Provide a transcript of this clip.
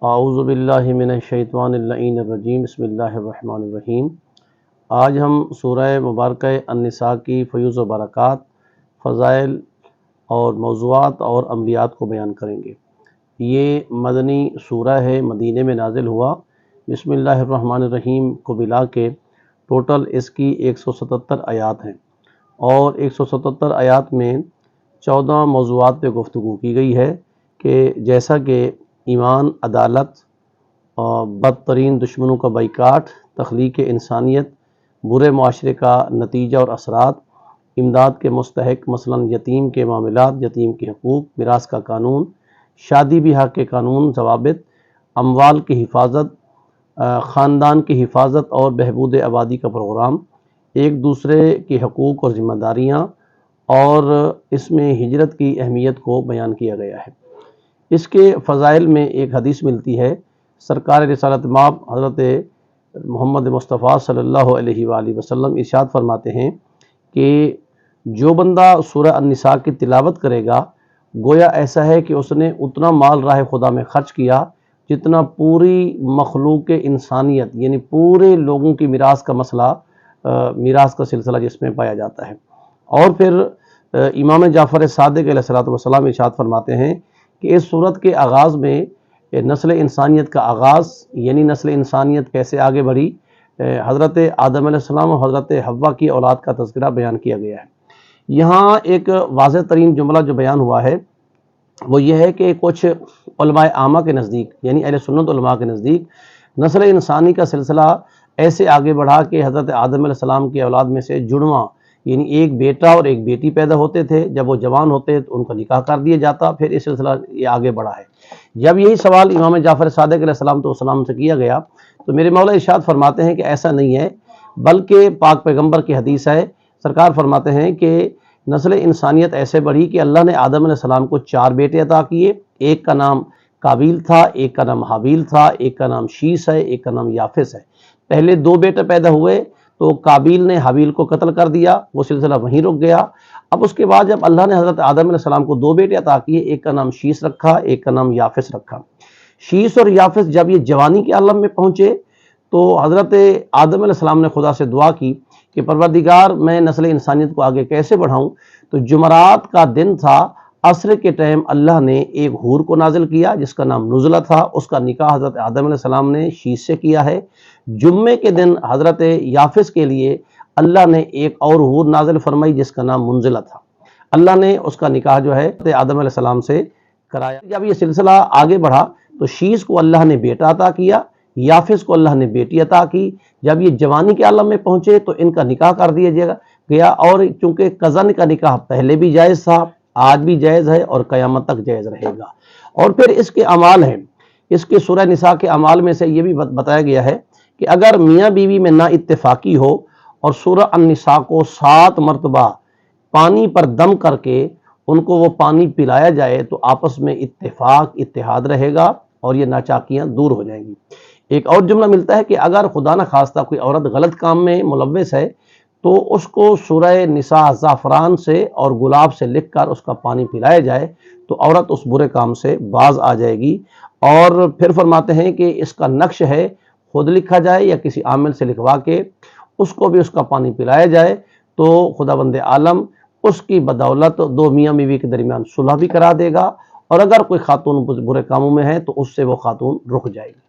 اعوذ باللہ من الشیطان اللعین الرجیم بسم اللہ الرحمن الرحیم۔ آج ہم سورہ مبارکہ النساء کی فیوز و برکات، فضائل اور موضوعات اور عملیات کو بیان کریں گے۔ یہ مدنی سورہ ہے، مدینے میں نازل ہوا۔ بسم اللہ الرحمن الرحیم کو ملا کے ٹوٹل اس کی 177 آیات ہیں، اور 177 آیات میں 14 موضوعات پہ گفتگو کی گئی ہے کہ جیسا کہ ایمان، عدالت، بدترین دشمنوں کا بائیکاٹ، تخلیق انسانیت، برے معاشرے کا نتیجہ اور اثرات، امداد کے مستحق مثلا یتیم کے معاملات، یتیم کے حقوق، میراث کا قانون، شادی بیاہ کے قانون، ضوابط، اموال کی حفاظت، خاندان کی حفاظت اور بہبود آبادی کا پروگرام، ایک دوسرے کے حقوق اور ذمہ داریاں، اور اس میں ہجرت کی اہمیت کو بیان کیا گیا ہے۔ اس کے فضائل میں ایک حدیث ملتی ہے، سرکار رسالت مآب حضرت محمد مصطفیٰ صلی اللہ علیہ وآلہ وسلم ارشاد فرماتے ہیں کہ جو بندہ سورہ النساء کی تلاوت کرے گا گویا ایسا ہے کہ اس نے اتنا مال راہ خدا میں خرچ کیا جتنا پوری مخلوق انسانیت یعنی پورے لوگوں کی میراث کا مسئلہ، میراث کا سلسلہ جس میں پایا جاتا ہے۔ اور پھر امام جعفر صادق علیہ السلام ارشاد فرماتے ہیں کہ اس سورت کے آغاز میں نسل انسانیت کا آغاز، یعنی نسل انسانیت کیسے آگے بڑھی، حضرت آدم علیہ السلام اور حضرت حوا کی اولاد کا تذکرہ بیان کیا گیا ہے۔ یہاں ایک واضح ترین جملہ جو بیان ہوا ہے وہ یہ ہے کہ کچھ علماء عامہ کے نزدیک یعنی اہل سنت علماء کے نزدیک نسل انسانی کا سلسلہ ایسے آگے بڑھا کہ حضرت آدم علیہ السلام کی اولاد میں سے جڑواں یعنی ایک بیٹا اور ایک بیٹی پیدا ہوتے تھے، جب وہ جوان ہوتے تو ان کا نکاح کر دیا جاتا، پھر اس سلسلہ یہ آگے بڑھا ہے۔ جب یہی سوال امام جعفر صادق علیہ السلام سے کیا گیا تو میرے مولا ارشاد فرماتے ہیں کہ ایسا نہیں ہے، بلکہ پاک پیغمبر کی حدیث ہے، سرکار فرماتے ہیں کہ نسل انسانیت ایسے بڑھی کہ اللہ نے آدم علیہ السلام کو 4 بیٹے عطا کیے، ایک کا نام قابیل تھا، ایک کا نام حابیل تھا، ایک کا نام شیس ہے، ایک کا نام یافس ہے۔ پہلے 2 بیٹے پیدا ہوئے تو قابیل نے حابیل کو قتل کر دیا، وہ سلسلہ وہیں رک گیا۔ اب اس کے بعد جب اللہ نے حضرت آدم علیہ السلام کو 2 بیٹے عطا کیے، ایک کا نام شیس رکھا، ایک کا نام یافس رکھا۔ شیس اور یافس جب یہ جوانی کے عالم میں پہنچے تو حضرت آدم علیہ السلام نے خدا سے دعا کی کہ پروردگار میں نسل انسانیت کو آگے کیسے بڑھاؤں؟ تو جمعرات کا دن تھا، عصر کے ٹائم اللہ نے ایک حور کو نازل کیا جس کا نام نزلہ تھا، اس کا نکاح حضرت آدم علیہ السلام نے شیس سے کیا ہے۔ جمعے کے دن حضرت یافس کے لیے اللہ نے ایک اور حور نازل فرمائی جس کا نام منزلہ تھا، اللہ نے اس کا نکاح جو ہے آدم علیہ السلام سے کرایا۔ جب یہ سلسلہ آگے بڑھا تو شیس کو اللہ نے بیٹا عطا کیا، یافس کو اللہ نے بیٹی عطا کی۔ جب یہ جوانی کے عالم میں پہنچے تو ان کا نکاح کر دیا گیا، اور چونکہ کزن کا نکاح پہلے بھی جائز تھا، آج بھی جائز ہے اور قیامت تک جائز رہے گا۔ اور پھر اس کے اعمال ہیں، اس کے سورہ نساء کے اعمال میں سے یہ بھی بتایا گیا ہے کہ اگر میاں بیوی میں نا اتفاقی ہو اور سورہ النساء کو 7 مرتبہ پانی پر دم کر کے ان کو وہ پانی پلایا جائے تو آپس میں اتفاق اتحاد رہے گا اور یہ ناچاکیاں دور ہو جائیں گی۔ ایک اور جملہ ملتا ہے کہ اگر خدا نہ خواستہ کوئی عورت غلط کام میں ملوث ہے تو اس کو سورہ نساء زعفران سے اور گلاب سے لکھ کر اس کا پانی پلایا جائے تو عورت اس برے کام سے باز آ جائے گی۔ اور پھر فرماتے ہیں کہ اس کا نقش ہے خود لکھا جائے یا کسی عامل سے لکھوا کے اس کو بھی اس کا پانی پلایا جائے تو خدا بند عالم اس کی بدولت 2 میاں بیوی کے درمیان صلح بھی کرا دے گا، اور اگر کوئی خاتون برے کاموں میں ہے تو اس سے وہ خاتون رک جائے گی۔